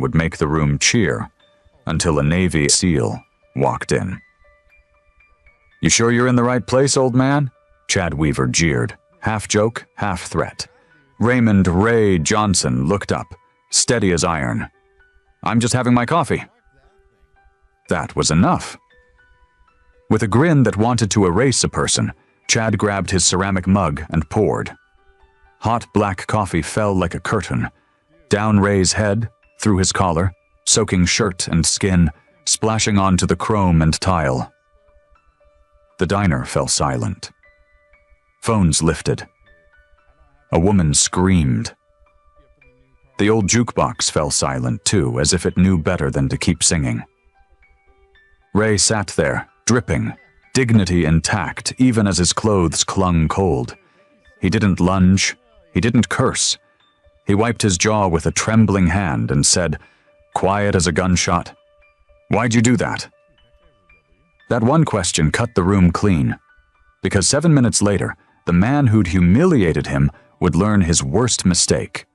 would make the room cheer, until a Navy SEAL walked in. "You sure you're in the right place, old man?" Chad Weaver jeered, half joke, half threat. Raymond Ray Johnson looked up, steady as iron. "I'm just having my coffee." That was enough. With a grin that wanted to erase a person, Chad grabbed his ceramic mug and poured. Hot black coffee fell like a curtain, down Ray's head, through his collar, soaking shirt and skin, splashing onto the chrome and tile. The diner fell silent. Phones lifted. A woman screamed. The old jukebox fell silent too, as if it knew better than to keep singing. Ray sat there, dripping, dignity intact, even as his clothes clung cold. He didn't lunge. He didn't curse. He wiped his jaw with a trembling hand and said, quiet as a gunshot, "Why'd you do that?" That one question cut the room clean, because 7 minutes later, the man who'd humiliated him would learn his worst mistake.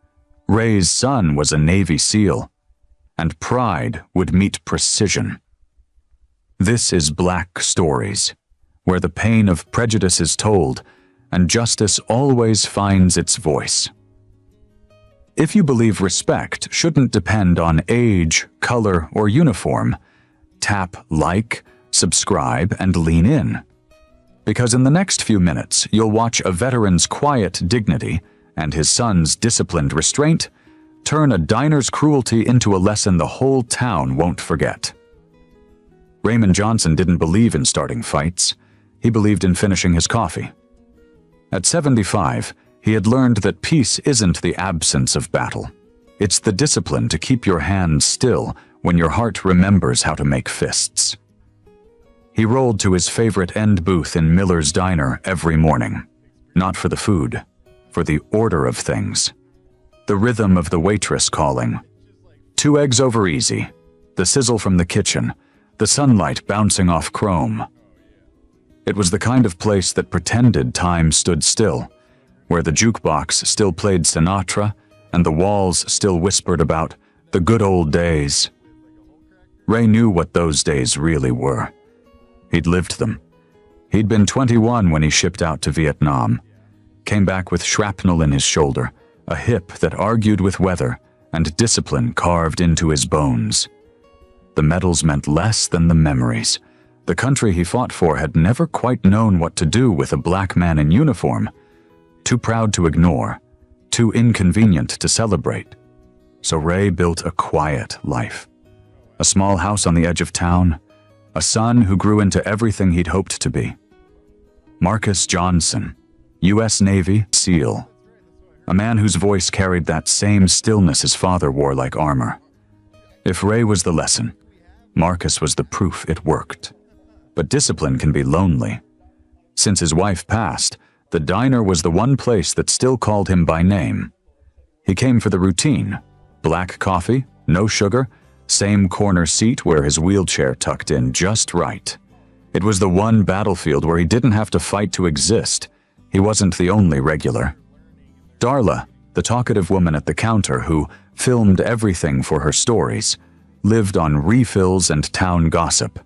Ray's son was a Navy SEAL, and pride would meet precision. This is Black Stories, where the pain of prejudice is told, and justice always finds its voice. If you believe respect shouldn't depend on age, color, or uniform, tap like, subscribe, and lean in. Because in the next few minutes, you'll watch a veteran's quiet dignity and his son's disciplined restraint turn a diner's cruelty into a lesson the whole town won't forget. Raymond Johnson didn't believe in starting fights. He believed in finishing his coffee. At 75, he had learned that peace isn't the absence of battle. It's the discipline to keep your hands still when your heart remembers how to make fists. He rolled to his favorite end booth in Miller's Diner every morning, not for the food, for the order of things. The rhythm of the waitress calling. 2 eggs over easy, the sizzle from the kitchen, the sunlight bouncing off chrome. It was the kind of place that pretended time stood still, where the jukebox still played Sinatra and the walls still whispered about the good old days. Ray knew what those days really were. He'd lived them. He'd been 21 when he shipped out to Vietnam, came back with shrapnel in his shoulder, a hip that argued with weather, and discipline carved into his bones. The medals meant less than the memories. The country he fought for had never quite known what to do with a black man in uniform. Too proud to ignore, too inconvenient to celebrate. So Ray built a quiet life. A small house on the edge of town, a son who grew into everything he'd hoped to be. Marcus Johnson, U.S. Navy SEAL. A man whose voice carried that same stillness his father wore like armor. If Ray was the lesson, Marcus was the proof it worked. But discipline can be lonely. Since his wife passed, the diner was the one place that still called him by name. He came for the routine. Black coffee, no sugar, same corner seat where his wheelchair tucked in just right. It was the one battlefield where he didn't have to fight to exist. He wasn't the only regular. Darla, the talkative woman at the counter who filmed everything for her stories, lived on refills and town gossip.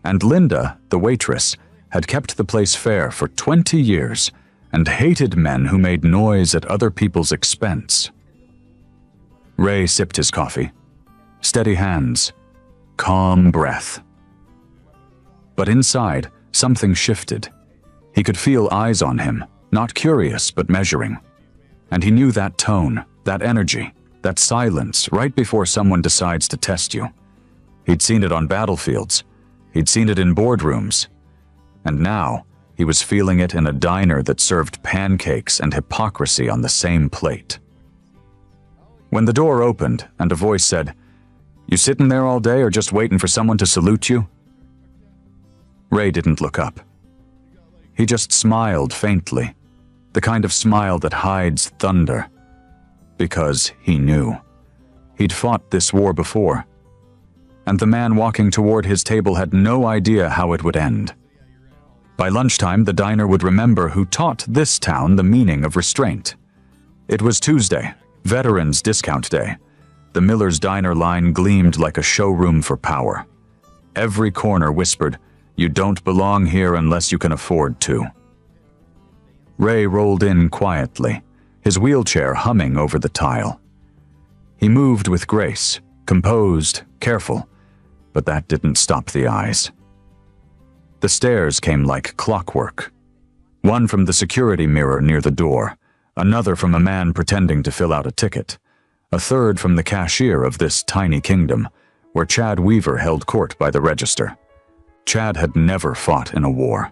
And Linda, the waitress, had kept the place fair for 20 years and hated men who made noise at other people's expense. Ray sipped his coffee. Steady hands. Calm breath. But inside, something shifted. He could feel eyes on him, not curious but measuring. And he knew that tone, that energy, that silence right before someone decides to test you. He'd seen it on battlefields. He'd seen it in boardrooms. And now, he was feeling it in a diner that served pancakes and hypocrisy on the same plate. When the door opened and a voice said, "You sitting there all day or just waiting for someone to salute you?" Ray didn't look up. He just smiled faintly, the kind of smile that hides thunder. Because he knew. He'd fought this war before. And the man walking toward his table had no idea how it would end. By lunchtime, the diner would remember who taught this town the meaning of restraint. It was Tuesday, Veterans Discount Day. The Miller's Diner line gleamed like a showroom for power. Every corner whispered, "You don't belong here unless you can afford to." Ray rolled in quietly, his wheelchair humming over the tile. He moved with grace, composed, careful, but that didn't stop the eyes. The stares came like clockwork. One from the security mirror near the door, another from a man pretending to fill out a ticket, a third from the cashier of this tiny kingdom, where Chad Weaver held court by the register. Chad had never fought in a war,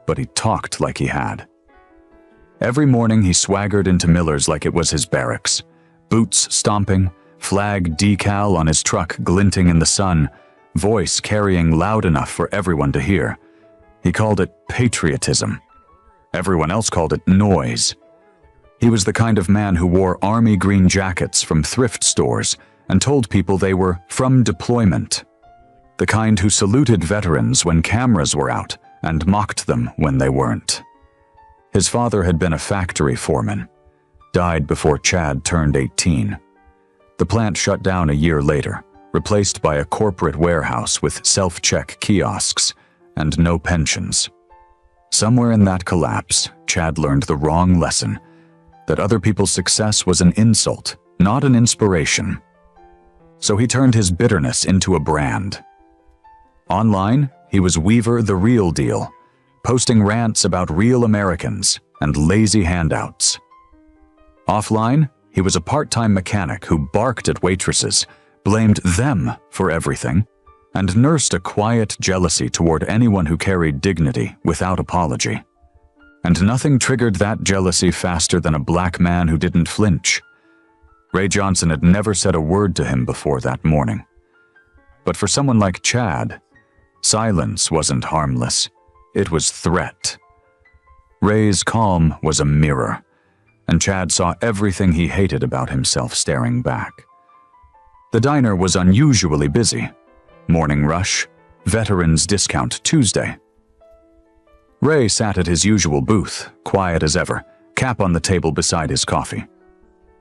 but he talked like he had. Every morning he swaggered into Miller's like it was his barracks, boots stomping, flag decal on his truck glinting in the sun, voice carrying loud enough for everyone to hear. He called it patriotism. Everyone else called it noise. He was the kind of man who wore army green jackets from thrift stores and told people they were from deployment. The kind who saluted veterans when cameras were out and mocked them when they weren't. His father had been a factory foreman, died before Chad turned 18. The plant shut down a year later, replaced by a corporate warehouse with self-check kiosks and no pensions. Somewhere in that collapse, Chad learned the wrong lesson, that other people's success was an insult, not an inspiration. So he turned his bitterness into a brand. Online, he was Weaver the Real Deal, posting rants about real Americans and lazy handouts. Offline, he was a part-time mechanic who barked at waitresses, blamed them for everything, and nursed a quiet jealousy toward anyone who carried dignity without apology. And nothing triggered that jealousy faster than a black man who didn't flinch. Ray Johnson had never said a word to him before that morning. But for someone like Chad, silence wasn't harmless. It was threat. Ray's calm was a mirror, and Chad saw everything he hated about himself staring back. The diner was unusually busy. Morning rush, Veterans Discount Tuesday. Ray sat at his usual booth, quiet as ever, cap on the table beside his coffee.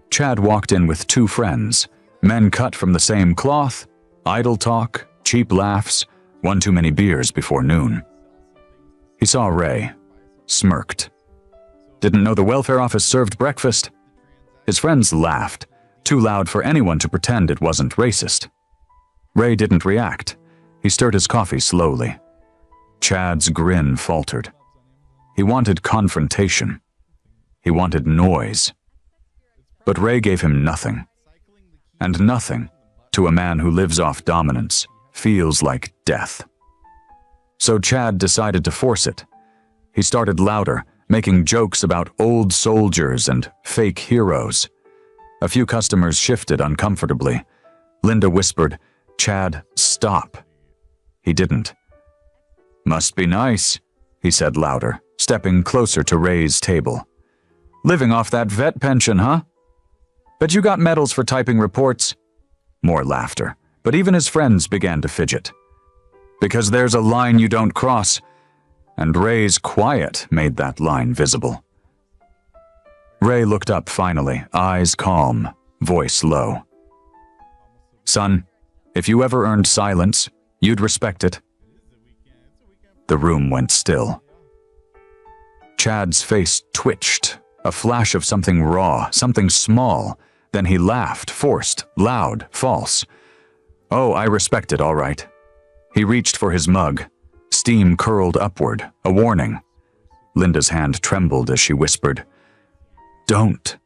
Chad walked in with two friends, men cut from the same cloth, idle talk, cheap laughs, one too many beers before noon. He saw Ray, smirked. Didn't know the welfare office served breakfast? His friends laughed, too loud for anyone to pretend it wasn't racist. Ray didn't react. He stirred his coffee slowly. Chad's grin faltered. He wanted confrontation. He wanted noise. But Ray gave him nothing. And nothing, to a man who lives off dominance, feels like death. So Chad decided to force it. He started louder, making jokes about old soldiers and fake heroes. A few customers shifted uncomfortably. Linda whispered, "Chad, stop." He didn't. "Must be nice," he said louder, stepping closer to Ray's table. "Living off that vet pension, huh? Bet you got medals for typing reports." More laughter, but even his friends began to fidget. "Because there's a line you don't cross," and Ray's quiet made that line visible. Ray looked up finally, eyes calm, voice low. "Son, if you ever earned silence, you'd respect it." The room went still. Chad's face twitched, a flash of something raw, something small. Then he laughed, forced, loud, false. "Oh, I respect it, all right." He reached for his mug. Steam curled upward, a warning. Linda's hand trembled as she whispered, "Don't."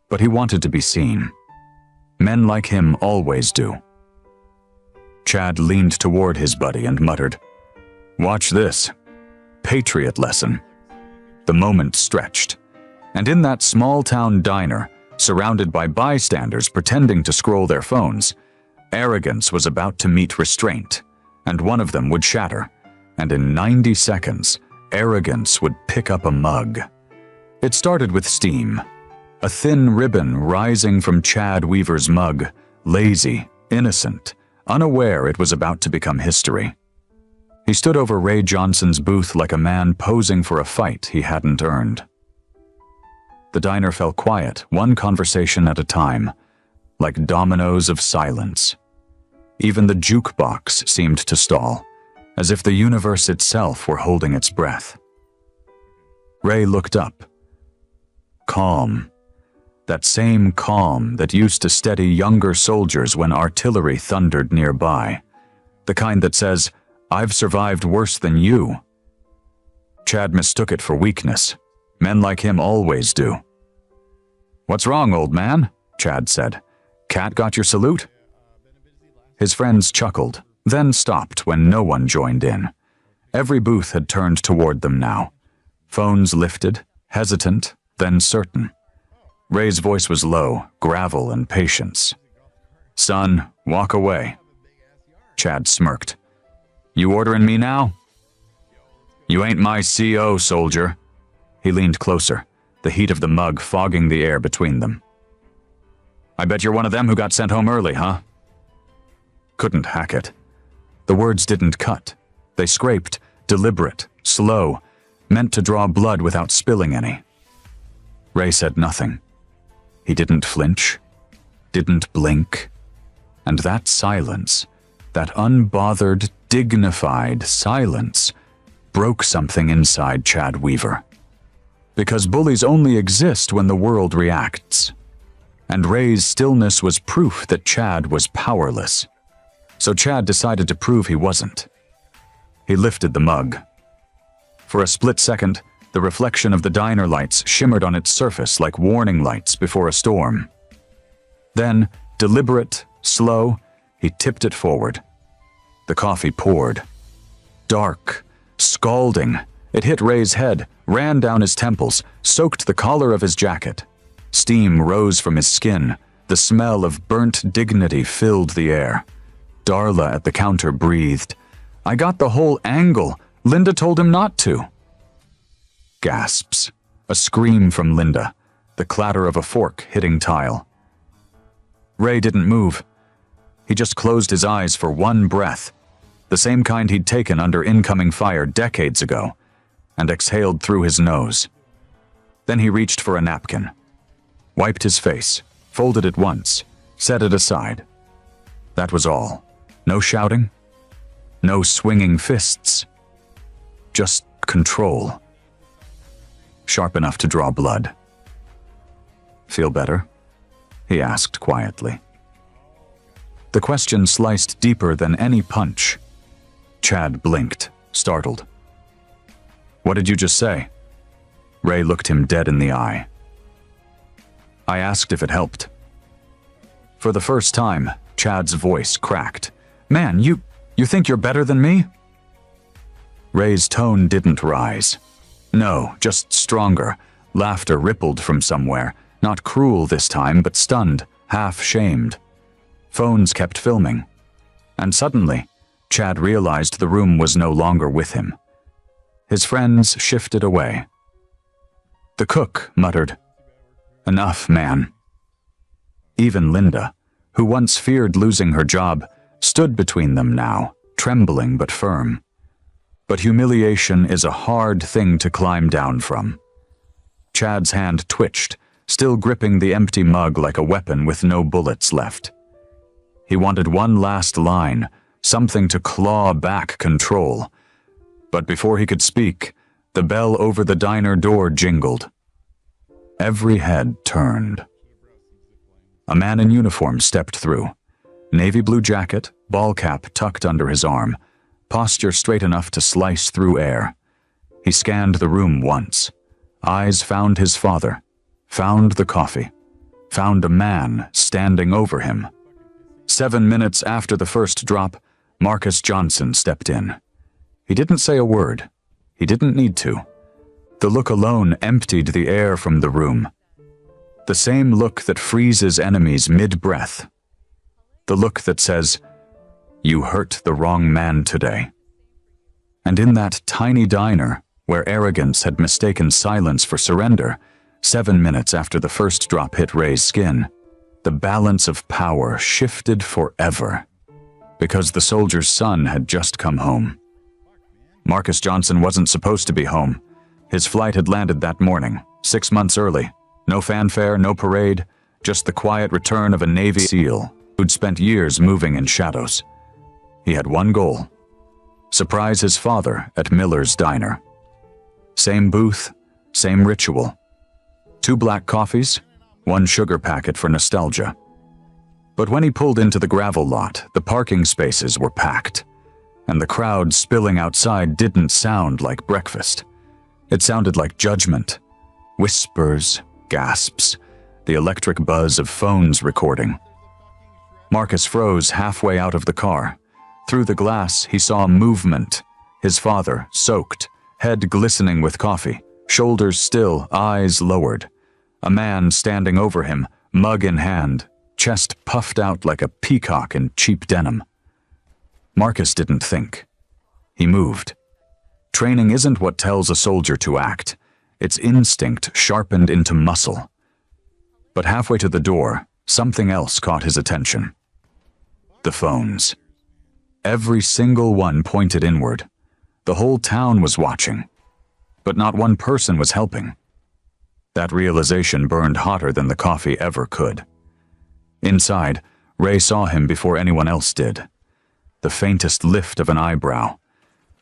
But he wanted to be seen. Men like him always do. Chad leaned toward his buddy and muttered, "Watch this. Patriot lesson." The moment stretched, and in that small-town diner, surrounded by bystanders pretending to scroll their phones, arrogance was about to meet restraint, and one of them would shatter, and in 90 seconds, arrogance would pick up a mug. It started with steam, a thin ribbon rising from Chad Weaver's mug, lazy, innocent, unaware it was about to become history. He stood over Ray Johnson's booth like a man posing for a fight he hadn't earned. The diner fell quiet, one conversation at a time. like dominoes of silence. Even the jukebox seemed to stall, as if the universe itself were holding its breath. Ray looked up. Calm. That same calm that used to steady younger soldiers when artillery thundered nearby. The kind that says, "I've survived worse than you." Chad mistook it for weakness. Men like him always do. "What's wrong, old man?" Chad said. "Cat got your salute?" His friends chuckled, then stopped when no one joined in. Every booth had turned toward them now. Phones lifted, hesitant, then certain. Ray's voice was low, gravel and patience. "Son, walk away." Chad smirked. "You ordering me now?" "You ain't my CO, soldier." He leaned closer, the heat of the mug fogging the air between them. "I bet you're one of them who got sent home early, huh?" Couldn't hack it. The words didn't cut. They scraped, deliberate, slow, meant to draw blood without spilling any. Ray said nothing. He didn't flinch, didn't blink. And that silence, that unbothered, dignified silence, broke something inside Chad Weaver. Because bullies only exist when the world reacts. And Ray's stillness was proof that Chad was powerless. So Chad decided to prove he wasn't. He lifted the mug. For a split second, the reflection of the diner lights shimmered on its surface like warning lights before a storm. Then, deliberate, slow, he tipped it forward. The coffee poured. Dark, scalding, it hit Ray's head, ran down his temples, soaked the collar of his jacket. Steam rose from his skin. The smell of burnt dignity filled the air. Darla at the counter breathed. "I got the whole angle. Linda told him not to." Gasps. A scream from Linda. The clatter of a fork hitting tile. Ray didn't move. He just closed his eyes for one breath, the same kind he'd taken under incoming fire decades ago, and exhaled through his nose. Then he reached for a napkin. Wiped his face, folded it once, set it aside. That was all. No shouting. No swinging fists. Just control. Sharp enough to draw blood. "Feel better?" he asked quietly. The question sliced deeper than any punch. Chad blinked, startled. "What did you just say?" Ray looked him dead in the eye. "I asked if it helped." For the first time, Chad's voice cracked. "Man, you think you're better than me?" Ray's tone didn't rise. No, just stronger. Laughter rippled from somewhere, not cruel this time, but stunned, half-shamed. Phones kept filming. And suddenly, Chad realized the room was no longer with him. His friends shifted away. The cook muttered, "Enough, man." Even Linda, who once feared losing her job, stood between them now, trembling but firm. But humiliation is a hard thing to climb down from. Chad's hand twitched, still gripping the empty mug like a weapon with no bullets left. He wanted one last line, something to claw back control. But before he could speak, the bell over the diner door jingled. Every head turned. A man in uniform stepped through. Navy blue jacket, ball cap tucked under his arm, posture straight enough to slice through air. He scanned the room once. Eyes found his father, found the coffee, found a man standing over him. 7 minutes after the first drop, Marcus Johnson stepped in. He didn't say a word. He didn't need to. The look alone emptied the air from the room. The same look that freezes enemies mid-breath. The look that says, "You hurt the wrong man today." And in that tiny diner, where arrogance had mistaken silence for surrender, 7 minutes after the first drop hit Ray's skin, the balance of power shifted forever. Because the soldier's son had just come home. Marcus Johnson wasn't supposed to be home. His flight had landed that morning, 6 months early. No fanfare, no parade, just the quiet return of a Navy SEAL who'd spent years moving in shadows. He had one goal: surprise his father at Miller's Diner. Same booth, same ritual. 2 black coffees, 1 sugar packet for nostalgia. But when he pulled into the gravel lot, the parking spaces were packed, and the crowd spilling outside didn't sound like breakfast. It sounded like judgment. Whispers, gasps, the electric buzz of phones recording. Marcus froze halfway out of the car. Through the glass, he saw movement. His father, soaked, head glistening with coffee, shoulders still, eyes lowered. A man standing over him, mug in hand, chest puffed out like a peacock in cheap denim. Marcus didn't think. He moved. Training isn't what tells a soldier to act. It's instinct sharpened into muscle. But halfway to the door, something else caught his attention. The phones. Every single one pointed inward. The whole town was watching. But not one person was helping. That realization burned hotter than the coffee ever could. Inside, Ray saw him before anyone else did. The faintest lift of an eyebrow.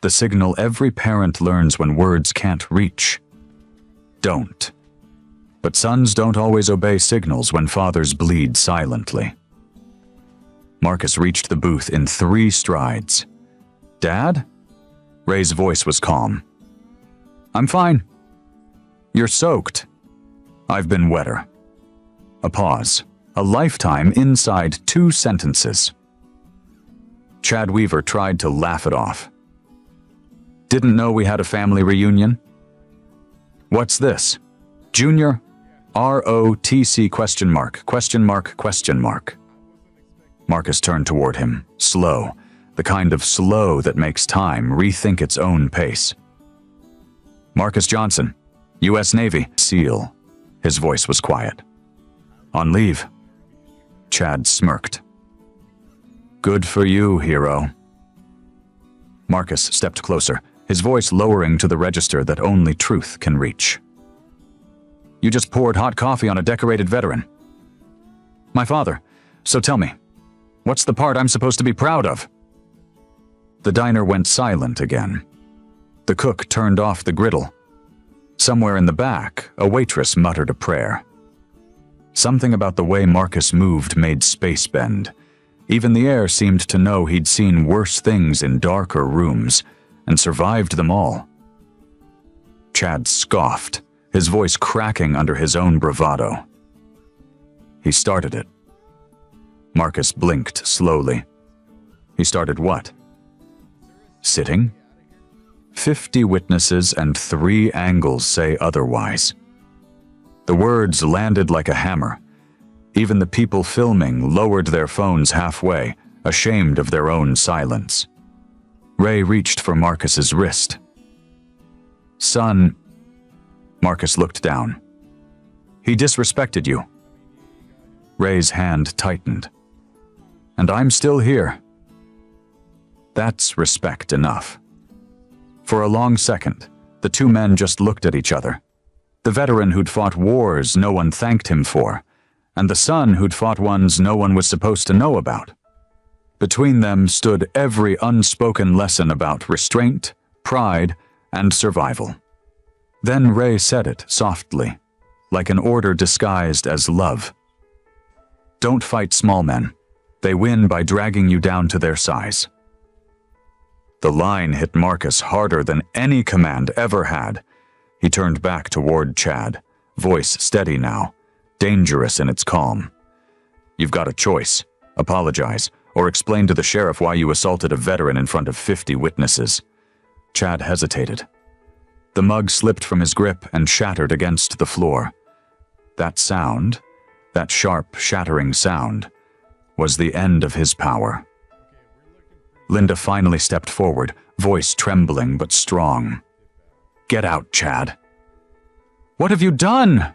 The signal every parent learns when words can't reach. Don't. But sons don't always obey signals when fathers bleed silently. Marcus reached the booth in 3 strides. "Dad?" Ray's voice was calm. "I'm fine." "You're soaked." "I've been wetter." A pause. A lifetime inside 2 sentences. Chad Weaver tried to laugh it off. "Didn't know we had a family reunion?" "What's this? Junior? ROTC question mark, question mark, question mark." Marcus turned toward him, slow, the kind of slow that makes time rethink its own pace. "Marcus Johnson, U.S. Navy, SEAL." His voice was quiet. "On leave." Chad smirked. "Good for you, hero." Marcus stepped closer, his voice lowering to the register that only truth can reach. "You just poured hot coffee on a decorated veteran." "My father. So tell me, what's the part I'm supposed to be proud of?" The diner went silent again. The cook turned off the griddle. Somewhere in the back, a waitress muttered a prayer. Something about the way Marcus moved made space bend. Even the air seemed to know he'd seen worse things in darker rooms, and survived them all. Chad scoffed, his voice cracking under his own bravado. "He started it." Marcus blinked slowly. "He started what?" "Sitting? 50 witnesses and 3 angles say otherwise." The words landed like a hammer. Even the people filming lowered their phones halfway, ashamed of their own silence. Ray reached for Marcus's wrist. "Son," Marcus looked down. "He disrespected you." Ray's hand tightened. "And I'm still here." That's respect enough. For a long second, the 2 men just looked at each other. The veteran who'd fought wars no one thanked him for, and the son who'd fought ones no one was supposed to know about. Between them stood every unspoken lesson about restraint, pride, and survival. Then Ray said it softly, like an order disguised as love. "Don't fight small men. They win by dragging you down to their size." The line hit Marcus harder than any command ever had. He turned back toward Chad, voice steady now, dangerous in its calm. "You've got a choice. Apologize, or explain to the sheriff why you assaulted a veteran in front of 50 witnesses." Chad hesitated. The mug slipped from his grip and shattered against the floor. That sound, that sharp, shattering sound, was the end of his power. Linda finally stepped forward, voice trembling but strong. "Get out, Chad." "What have you done?"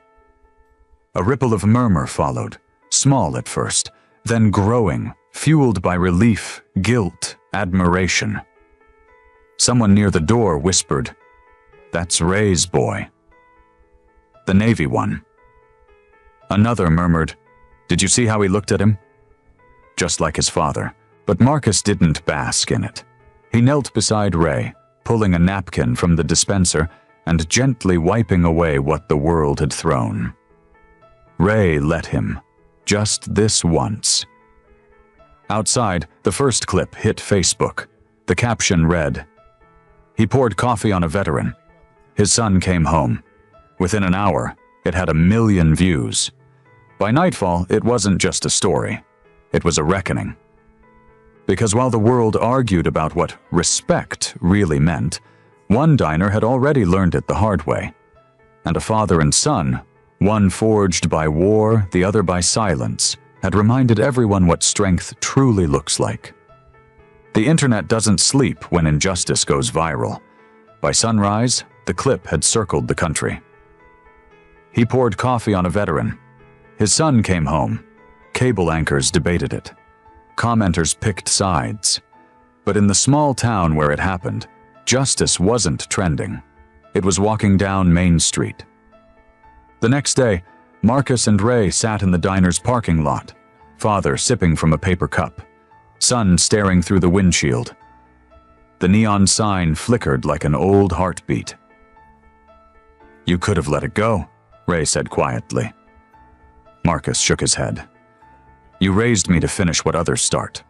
A ripple of murmur followed, small at first, then growing, fueled by relief, guilt, admiration. Someone near the door whispered, "That's Ray's boy." The Navy one. Another murmured, Did you see how he looked at him? Just like his father, but Marcus didn't bask in it. He knelt beside Ray, pulling a napkin from the dispenser and gently wiping away what the world had thrown. Ray let him, just this once. Outside, the first clip hit Facebook. The caption read, "He poured coffee on a veteran. His son came home. Within an hour, it had 1 million views. By nightfall, it wasn't just a story. It was a reckoning. Because while the world argued about what respect really meant, one diner had already learned it the hard way. And a father and son, one forged by war, the other by silence, had reminded everyone what strength truly looks like. The internet doesn't sleep when injustice goes viral. By sunrise, the clip had circled the country. He poured coffee on a veteran. His son came home. Cable anchors debated it. Commenters picked sides. But in the small town where it happened, justice wasn't trending. It was walking down Main Street. The next day, Marcus and Ray sat in the diner's parking lot, father sipping from a paper cup, son staring through the windshield. The neon sign flickered like an old heartbeat. "You could have let it go," Ray said quietly. Marcus shook his head. "You raised me to finish what others start."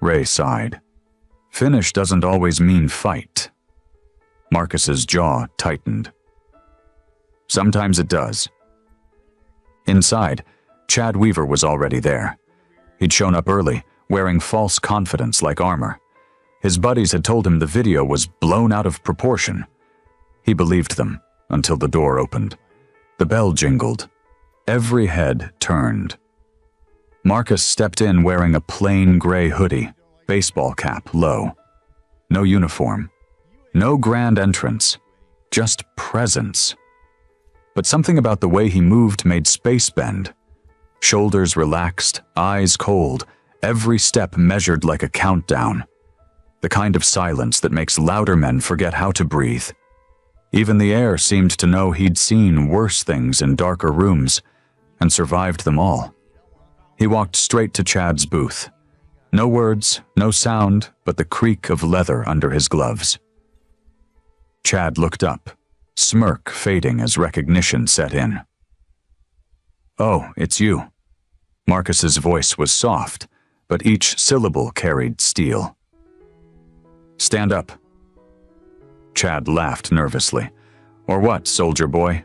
Ray sighed. Finish doesn't always mean fight. Marcus's jaw tightened. Sometimes it does. Inside, Chad Weaver was already there. He'd shown up early, wearing false confidence like armor. His buddies had told him the video was blown out of proportion. He believed them until the door opened. The bell jingled. Every head turned. Marcus stepped in wearing a plain gray hoodie, baseball cap low. No uniform. No grand entrance. Just presence. But something about the way he moved made space bend. Shoulders relaxed, eyes cold, every step measured like a countdown. The kind of silence that makes louder men forget how to breathe. Even the air seemed to know he'd seen worse things in darker rooms and survived them all. He walked straight to Chad's booth. No words, no sound, but the creak of leather under his gloves. Chad looked up, smirk fading as recognition set in. "Oh, it's you." Marcus's voice was soft, but each syllable carried steel. "Stand up." Chad laughed nervously. "Or what, soldier boy?"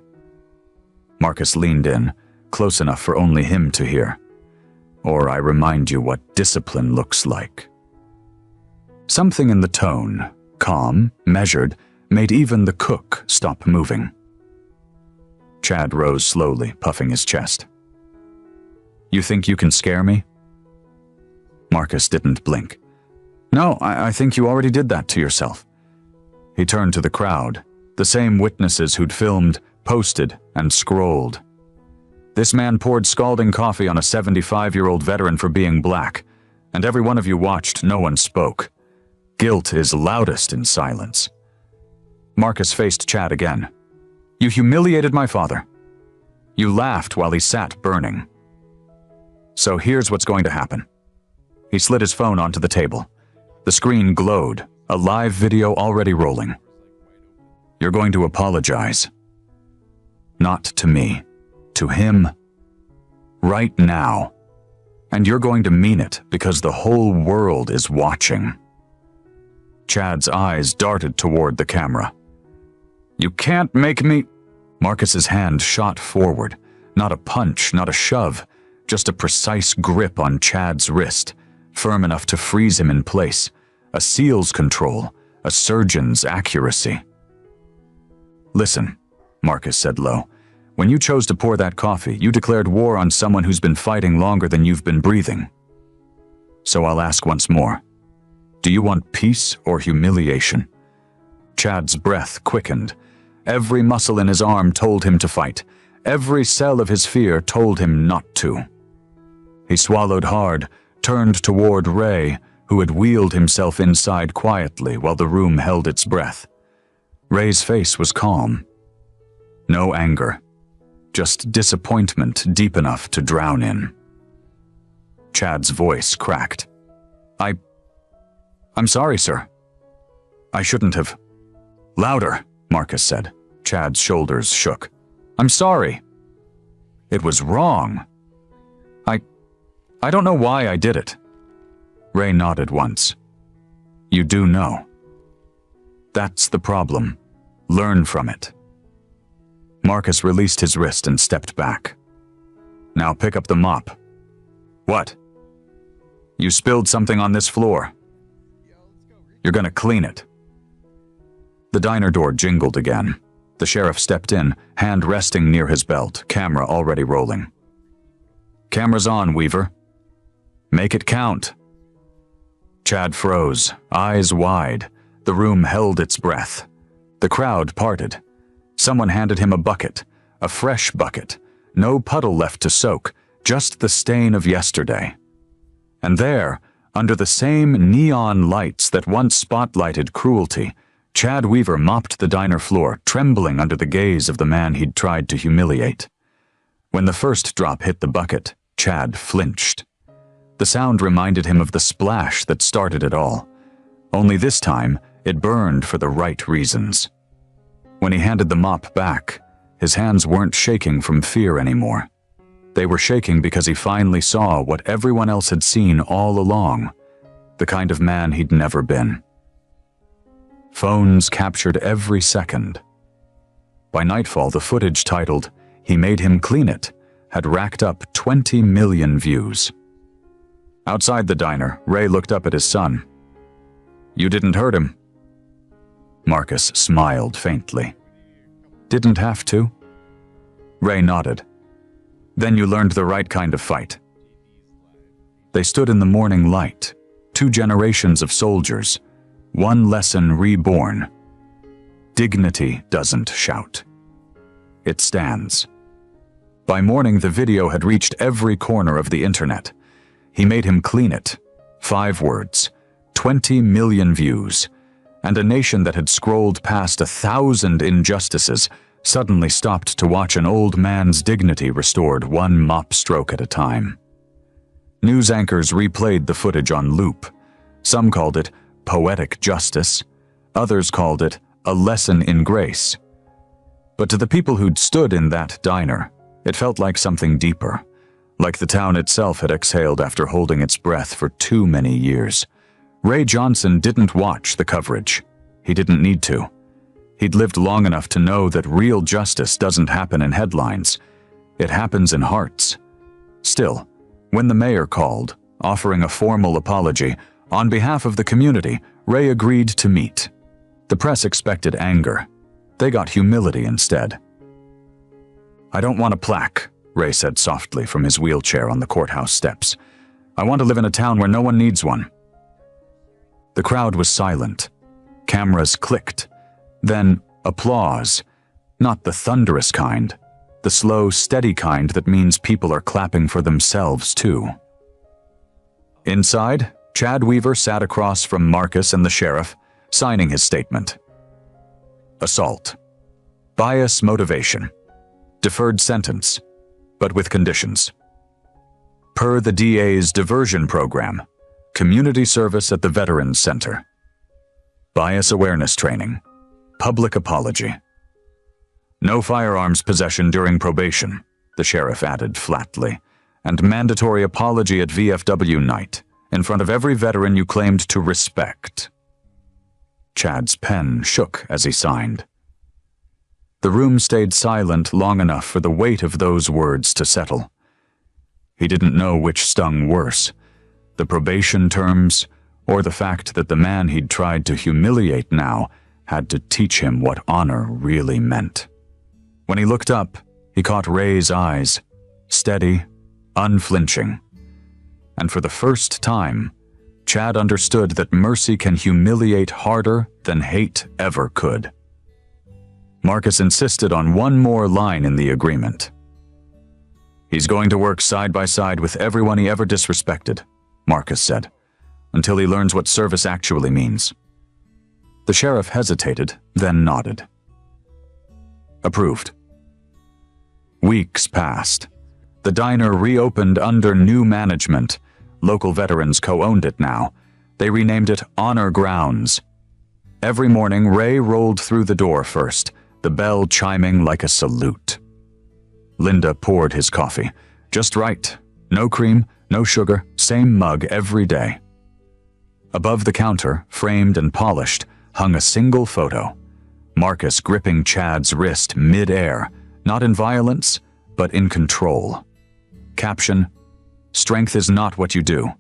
Marcus leaned in, close enough for only him to hear. "Or I remind you what discipline looks like." Something in the tone, calm, measured, made even the cook stop moving. Chad rose slowly, puffing his chest. "You think you can scare me?" Marcus didn't blink. "No, I think you already did that to yourself." He turned to the crowd, the same witnesses who'd filmed, posted, and scrolled. "This man poured scalding coffee on a 75-year-old veteran for being black, and every one of you watched, no one spoke. Guilt is loudest in silence." Marcus faced Chad again. "You humiliated my father. You laughed while he sat burning. So here's what's going to happen." He slid his phone onto the table. The screen glowed, a live video already rolling. "You're going to apologize. Not to me. To him. Right now. And you're going to mean it because the whole world is watching." Chad's eyes darted toward the camera. "You can't make me—" Marcus's hand shot forward. Not a punch, not a shove, just a precise grip on Chad's wrist, firm enough to freeze him in place. A SEAL's control, a surgeon's accuracy. "Listen," Marcus said low. "When you chose to pour that coffee, you declared war on someone who's been fighting longer than you've been breathing. So I'll ask once more. Do you want peace or humiliation?" Chad's breath quickened. Every muscle in his arm told him to fight. Every cell of his fear told him not to. He swallowed hard, turned toward Ray, who had wheeled himself inside quietly while the room held its breath. Ray's face was calm. No anger. just disappointment deep enough to drown in. Chad's voice cracked. I'm sorry, sir. I shouldn't have. Louder, Marcus said. Chad's shoulders shook. I'm sorry. It was wrong. I don't know why I did it. Ray nodded once. You do know. That's the problem. Learn from it. Marcus released his wrist and stepped back. Now pick up the mop. What? You spilled something on this floor. You're gonna clean it. The diner door jingled again. The sheriff stepped in, hand resting near his belt, camera already rolling. Camera's on, Weaver. Make it count. Chad froze, eyes wide. The room held its breath. The crowd parted. Someone handed him a bucket, a fresh bucket. No puddle left to soak, just the stain of yesterday. And there, under the same neon lights that once spotlighted cruelty, Chad Weaver mopped the diner floor, trembling under the gaze of the man he'd tried to humiliate. When the first drop hit the bucket, Chad flinched. The sound reminded him of the splash that started it all. Only this time, it burned for the right reasons. When he handed the mop back, his hands weren't shaking from fear anymore. They were shaking because he finally saw what everyone else had seen all along, the kind of man he'd never been. Phones captured every second. By nightfall, the footage titled, "He Made Him Clean It," had racked up 20 million views. Outside the diner, Ray looked up at his son. You didn't hurt him. Marcus smiled faintly. Didn't have to? Ray nodded. Then you learned the right kind of fight. They stood in the morning light, 2 generations of soldiers, 1 lesson reborn. Dignity doesn't shout. It stands. By morning, the video had reached every corner of the internet. He made him clean it. 5 words, 20 million views, and a nation that had scrolled past 1,000 injustices suddenly stopped to watch an old man's dignity restored 1 mop stroke at a time. News anchors replayed the footage on loop. Some called it poetic justice. Others called it a lesson in grace. But to the people who'd stood in that diner, it felt like something deeper, like the town itself had exhaled after holding its breath for too many years. Ray Johnson didn't watch the coverage. He didn't need to. He'd lived long enough to know that real justice doesn't happen in headlines. It happens in hearts. Still, when the mayor called, offering a formal apology, on behalf of the community, Ray agreed to meet. The press expected anger. They got humility instead. I don't want a plaque, Ray said softly from his wheelchair on the courthouse steps. I want to live in a town where no one needs one. The crowd was silent. Cameras clicked. Then applause. Not the thunderous kind. The slow, steady kind that means people are clapping for themselves, too. Inside, Chad Weaver sat across from Marcus and the sheriff, signing his statement. Assault. Bias motivation. Deferred sentence, but with conditions. Per the DA's diversion program, community service at the Veterans Center. Bias awareness training. Public apology. No firearms possession during probation, the sheriff added flatly, and mandatory apology at VFW night, in front of every veteran you claimed to respect. Chad's pen shook as he signed. The room stayed silent long enough for the weight of those words to settle. He didn't know which stung worse, the probation terms, or the fact that the man he'd tried to humiliate now had to teach him what honor really meant. When he looked up, he caught Ray's eyes, steady, unflinching. And for the first time, Chad understood that mercy can humiliate harder than hate ever could. Marcus insisted on one more line in the agreement. He's going to work side by side with everyone he ever disrespected, Marcus said, until he learns what service actually means. The sheriff hesitated, then nodded. Approved. Weeks passed. The diner reopened under new management. Local veterans co-owned it now. They renamed it Honor Grounds. Every morning, Ray rolled through the door first, the bell chiming like a salute. Linda poured his coffee. Just right. No cream, no sugar, same mug every day. Above the counter, framed and polished, hung a single photo. Marcus gripping Chad's wrist mid-air, not in violence, but in control. Caption: "Strength is not what you do.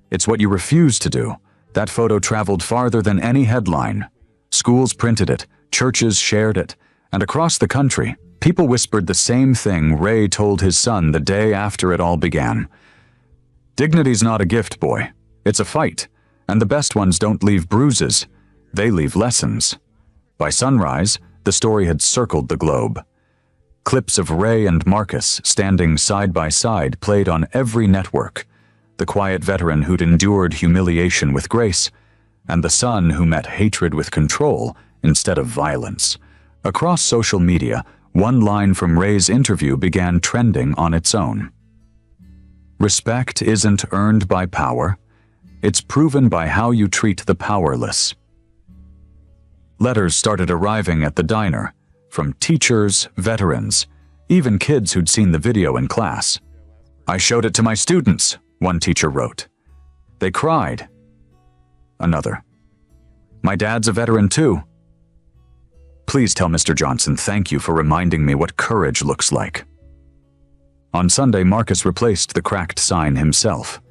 It's what you refuse to do." That photo traveled farther than any headline. Schools printed it, churches shared it, and across the country, people whispered the same thing Ray told his son the day after it all began. Dignity's not a gift, boy. It's a fight, and the best ones don't leave bruises. They leave lessons. By sunrise, the story had circled the globe. Clips of Ray and Marcus standing side by side played on every network. The quiet veteran who'd endured humiliation with grace, and the son who met hatred with control instead of violence. Across social media, one line from Ray's interview began trending on its own. "Respect isn't earned by power. It's proven by how you treat the powerless." Letters started arriving at the diner, from teachers, veterans, even kids who'd seen the video in class. "I showed it to my students," one teacher wrote. "They cried." Another: "My dad's a veteran too. Please tell Mr. Johnson thank you for reminding me what courage looks like." On Sunday, Marcus replaced the cracked sign himself.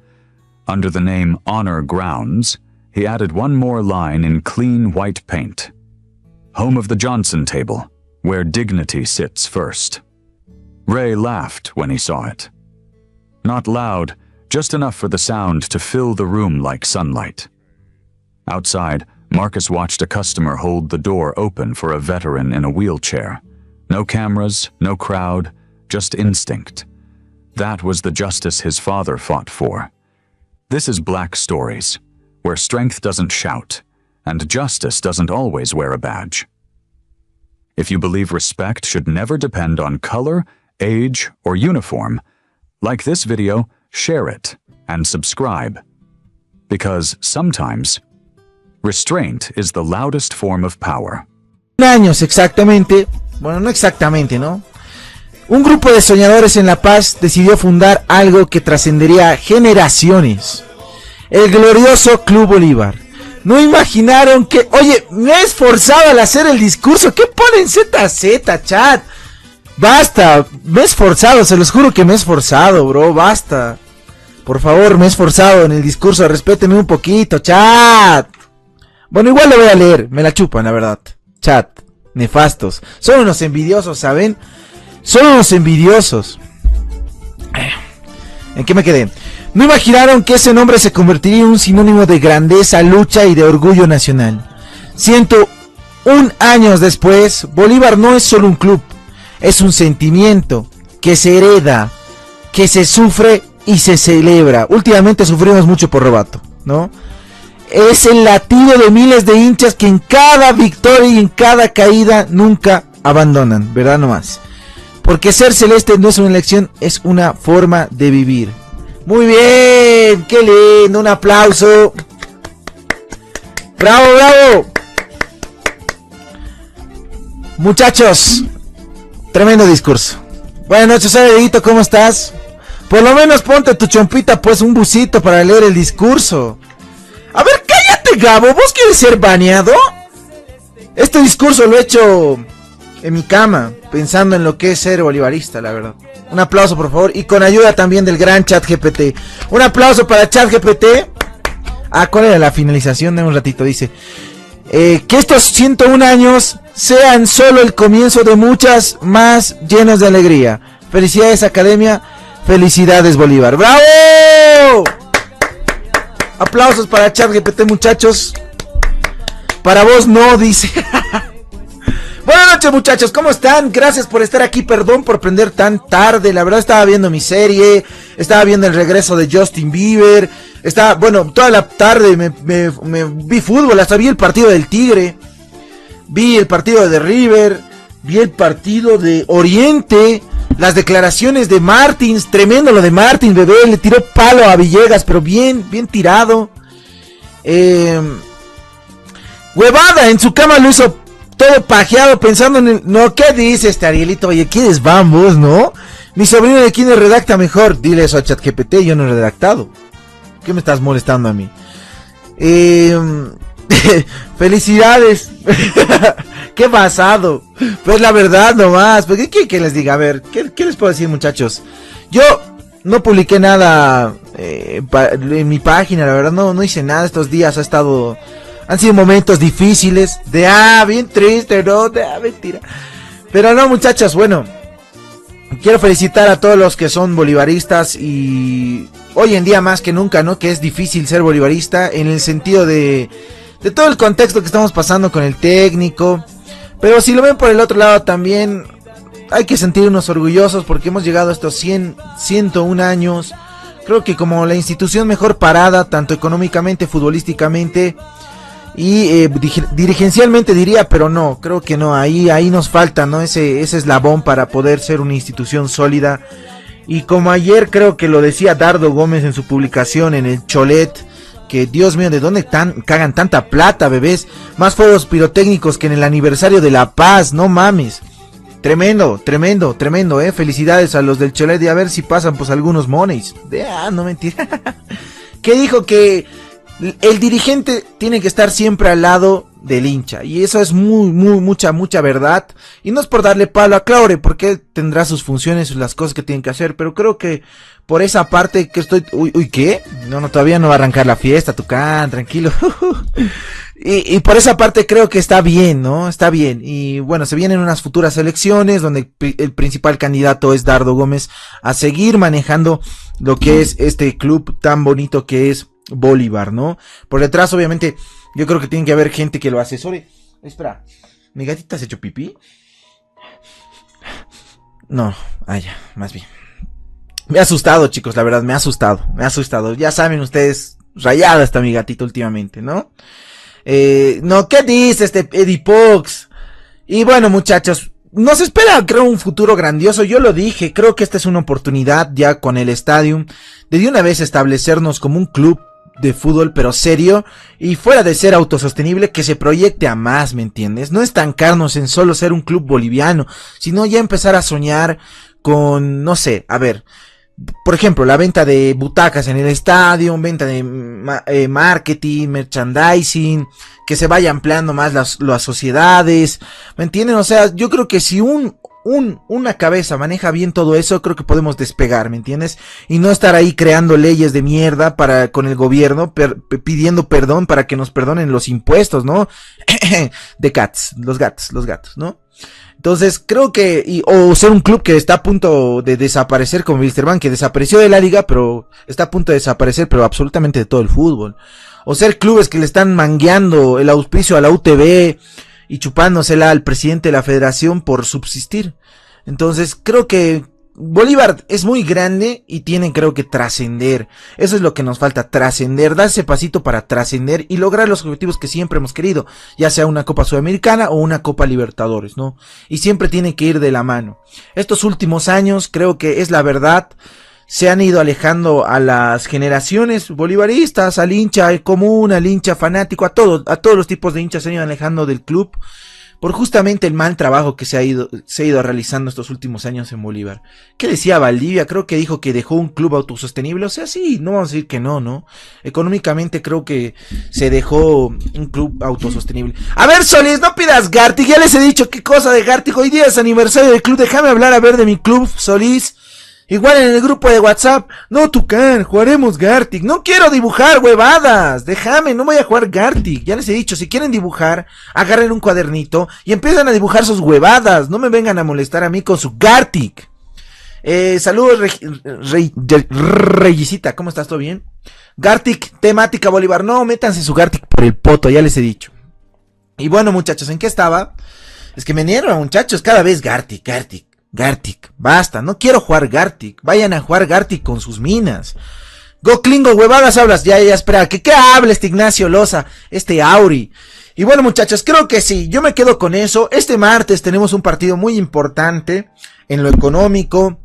Under the name Honor Grounds, he added one more line in clean white paint: "Home of the Johnson table, where dignity sits first." Ray laughed when he saw it. Not loud, just enough for the sound to fill the room like sunlight. Outside, Marcus watched a customer hold the door open for a veteran in a wheelchair. No cameras, no crowd, just instinct. That was the justice his father fought for. This is Black Stories, where strength doesn't shout, and justice doesn't always wear a badge. If you believe respect should never depend on color, age, or uniform, like this video, share it and subscribe. Because sometimes, restraint is the loudest form of power. Años exactamente, bueno, no exactamente, ¿no? Un grupo de soñadores en La Paz decidió fundar algo que trascendería generaciones. El glorioso Club Bolívar. No imaginaron que... Oye, me he esforzado al hacer el discurso. ¿Qué ponen ZZ, chat? Basta, me he esforzado, se los juro que me he esforzado, bro, basta. Por favor, me he esforzado en el discurso, respétenme un poquito, chat. Bueno, igual lo voy a leer, me la chupan, la verdad. Chat, nefastos. Son unos envidiosos, ¿saben? Son unos envidiosos. ¿En qué me quedé? No imaginaron que ese nombre se convertiría en un sinónimo de grandeza, lucha y de orgullo nacional. 101 años después, Bolívar no es solo un club, es un sentimiento que se hereda, que se sufre y se celebra. Últimamente sufrimos mucho por Robato, ¿no? Es el latido de miles de hinchas que en cada victoria y en cada caída nunca abandonan, ¿verdad? Nomás. Porque ser celeste no es una elección, es una forma de vivir. Muy bien, qué lindo, un aplauso. Bravo, bravo. Muchachos, tremendo discurso. Buenas noches, Dieguito, ¿cómo estás? Por lo menos ponte tu chompita, pues, un busito para leer el discurso. A ver, cállate, Gabo, ¿vos quieres ser baneado? Este discurso lo he hecho en mi cama, pensando en lo que es ser bolivarista, la verdad. Un aplauso, por favor, y con ayuda también del gran ChatGPT. Un aplauso para ChatGPT. Ah, ¿cuál era la finalización? De un ratito, dice. Que estos 101 años sean solo el comienzo de muchas más llenos de alegría. Felicidades, Academia. Felicidades, Bolívar. ¡Bravo! Aplausos para ChatGPT, muchachos. Para vos no, dice. Buenas noches, muchachos, ¿cómo están? Gracias por estar aquí, perdón por prender tan tarde. La verdad estaba viendo mi serie, estaba viendo el regreso de Justin Bieber. Estaba, bueno, toda la tarde me vi fútbol, hasta vi el partido del Tigre, vi el partido de River, vi el partido de Oriente, Las declaraciones de Martins, tremendo lo de Martins, bebé, le tiró palo a Villegas, pero bien tirado. Huevada, en su cama lo hizo todo pajeado pensando en el... No, ¿qué dice este Arielito? Oye, ¿quiénes vamos, no? Mi sobrino de quién redacta mejor. Dile eso a ChatGPT, yo no he redactado. ¿Qué me estás molestando a mí? Felicidades. Qué basado. Pues la verdad nomás. ¿Qué quieren que les diga? A ver, ¿qué les puedo decir, muchachos? Yo no publiqué nada en mi página, la verdad no hice nada estos días. Han sido momentos difíciles. Bien triste, ¿no? Mentira. Pero no, muchachos, bueno. Quiero felicitar a todos los que son bolivaristas y hoy en día más que nunca, ¿no? Que es difícil ser bolivarista en el sentido de todo el contexto que estamos pasando con el técnico. Pero si lo ven por el otro lado también hay que sentirnos orgullosos porque hemos llegado a estos 101 años. Creo que como la institución mejor parada, tanto económicamente, futbolísticamente y dirigencialmente diría, pero no, creo que no, ahí nos falta, ¿no? Ese eslabón para poder ser una institución sólida. Y como ayer creo que lo decía Dardo Gómez en su publicación en el Cholet, que Dios mío, ¿de dónde cagan tanta plata, bebés? Más fuegos pirotécnicos que en el aniversario de La Paz, no mames. Tremendo, felicidades a los del Cholet y a ver si pasan pues algunos moneys. No mentira. Que dijo que el dirigente tiene que estar siempre al lado del hincha. Y eso es mucha verdad. Y no es por darle palo a Claure, porque él tendrá sus funciones y las cosas que tiene que hacer. Pero creo que por esa parte que estoy... Uy, ¿qué? No, todavía no va a arrancar la fiesta, Tucán, tranquilo. y por esa parte creo que está bien, ¿no? Está bien. Y bueno, se vienen unas futuras elecciones donde el principal candidato es Dardo Gómez a seguir manejando lo que es este club tan bonito que es Bolívar, ¿no? Por detrás, obviamente, yo creo que tiene que haber gente que lo asesore. Espera, ¿mi gatita se echó pipí? No, ya, más bien. Me ha asustado, chicos, la verdad, me ha asustado. Ya saben ustedes, rayada está mi gatito últimamente, ¿no? No, ¿qué dice este Eddie Pox? Y bueno, muchachos, nos espera, creo, un futuro grandioso. Yo lo dije, creo que esta es una oportunidad ya con el Stadium de una vez establecernos como un club de fútbol, pero serio, y fuera de ser autosostenible, que se proyecte a más, ¿me entiendes? No estancarnos en solo ser un club boliviano, sino ya empezar a soñar con, no sé, a ver, por ejemplo, la venta de butacas en el estadio, venta de marketing, merchandising, que se vaya ampliando más las sociedades, ¿me entienden? O sea, yo creo que si una cabeza maneja bien todo eso, creo que podemos despegar, ¿me entiendes? Y no estar ahí creando leyes de mierda con el gobierno, pidiendo perdón para que nos perdonen los impuestos, ¿no? Los gatos, ¿no? Entonces, creo que, o ser un club que está a punto de desaparecer, como Wilstermann, que desapareció de la liga, pero está a punto de desaparecer, pero absolutamente de todo el fútbol. O ser clubes que le están mangueando el auspicio a la UTV y chupándosela al presidente de la federación por subsistir. Entonces, creo que Bolívar es muy grande y tiene, creo que, trascender. Eso es lo que nos falta, trascender, dar ese pasito para trascender y lograr los objetivos que siempre hemos querido, ya sea una Copa Sudamericana o una Copa Libertadores, ¿no? Y siempre tiene que ir de la mano. Estos últimos años, creo que es la verdad, se han ido alejando a las generaciones bolivaristas, al hincha común, al hincha fanático, a todos los tipos de hinchas se han ido alejando del club por justamente el mal trabajo que se ha ido realizando estos últimos años en Bolívar. ¿Qué decía Valdivia? Creo que dijo que dejó un club autosostenible. O sea, sí, no vamos a decir que no. Económicamente creo que se dejó un club autosostenible. A ver, Solís, no pidas Gartic. Ya les he dicho qué cosa de Gartic. Hoy día es aniversario del club. Déjame hablar a ver de mi club, Solís. Igual en el grupo de WhatsApp. No, Tucán, jugaremos Gartic. No quiero dibujar huevadas. Déjame, no voy a jugar Gartic. Ya les he dicho, si quieren dibujar, agarren un cuadernito y empiezan a dibujar sus huevadas. No me vengan a molestar a mí con su Gartic. Saludos, Reyisita. ¿Cómo estás? ¿Todo bien? Gartic, temática Bolívar. No, métanse su Gartic por el poto, ya les he dicho. Y bueno, muchachos, ¿en qué estaba? Es que me enerva, muchachos, cada vez Gartic, basta, no quiero jugar Gartic, vayan a jugar Gartic con sus minas. Goclingo, huevadas hablas, ya, espera, ¿qué habla este Ignacio Loza, este Auri? Y bueno, muchachos, creo que sí, yo me quedo con eso. Este martes tenemos un partido muy importante en lo económico.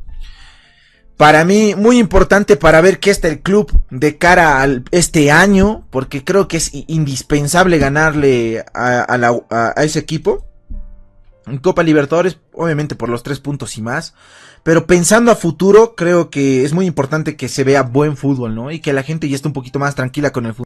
Para mí, muy importante para ver qué está el club de cara a este año, porque creo que es indispensable ganarle a ese equipo. En Copa Libertadores, obviamente por los 3 puntos y más. Pero pensando a futuro, creo que es muy importante que se vea buen fútbol, ¿no? Y que la gente ya esté un poquito más tranquila con el fútbol.